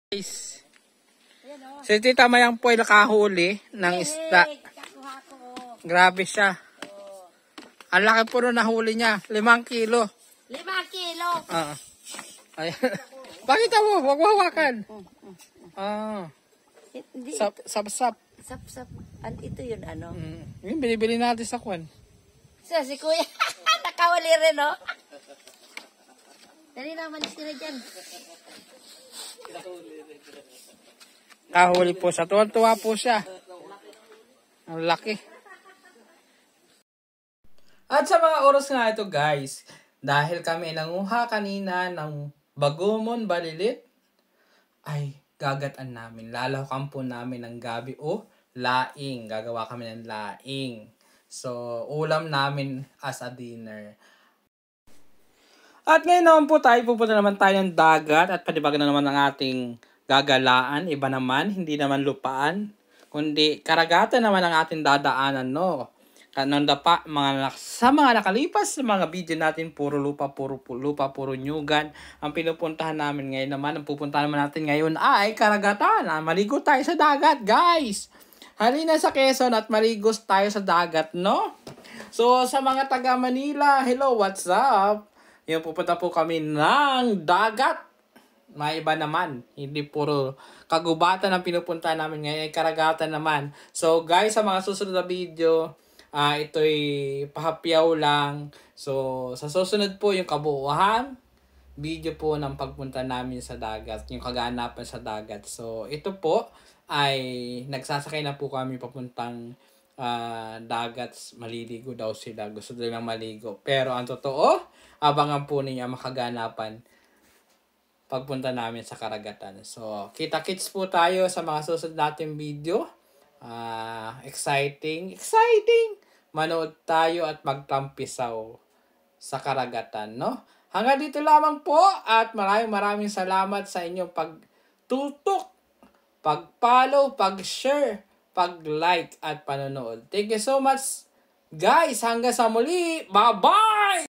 Guys, si Tita Mayang po ay nakahuli ng isda. Grabe siya. Ang laki po na nahuli niya. 5 kilo. 5 kilo? Ayan. Bakit mo? Huwag hawakan. Sap. Sap. Ito yun ano? Yung binibili natin sa kwan. Si Kuya. Nakawali rin, no? Dali naman sila dyan. Kahuli po siya. Tuwan-tuwa po siya. Ang laki. At sa mga oras nga ito guys, dahil kami nanguha kanina ng bagumon balilit, ay gagatan namin. Lalahukan po namin ng gabi o laing. Gagawa kami ng laing. So, ulam namin as a dinner. At ngayon naman po pupunta naman tayo ng dagat at panibagan na naman ang ating gagalaan. Iba naman, hindi naman lupaan, kundi karagatan naman ang ating dadaanan, no? Sa mga nakalipas sa mga video natin, puro lupa, puro nyugan. Ang pinupuntahan namin ngayon naman, ang pupuntahan naman natin ngayon ay karagatan. Maligo tayo sa dagat, guys! Halina sa Quezon at maligo tayo sa dagat, no? So, sa mga taga Manila, hello, what's up? Yung pupunta po kami ng dagat. May iba naman. Hindi puro kagubatan ang pinupunta namin ngayon. Ay karagatan naman. So guys, sa mga susunod na video, ito'y pahapyaw lang. So sa susunod po yung kabuuhan video po ng pagpunta namin sa dagat. Yung kaganapan sa dagat. So ito po ay nagsasakay na po kami papuntang dagat. Maliligo daw sila. Gusto nilang maligo. Pero ang totoo, abangan po ninyo makaganapan pagpunta namin sa karagatan. So, kita-kits po tayo sa mga susunod nating video. Exciting! Manood tayo at magtampisaw sa karagatan, no? Hanggang dito lamang po at maraming salamat sa inyong pagtutok, pag-follow, pag-share, pag-like at panonood. Thank you so much, guys! Hanggang sa muli! Bye-bye!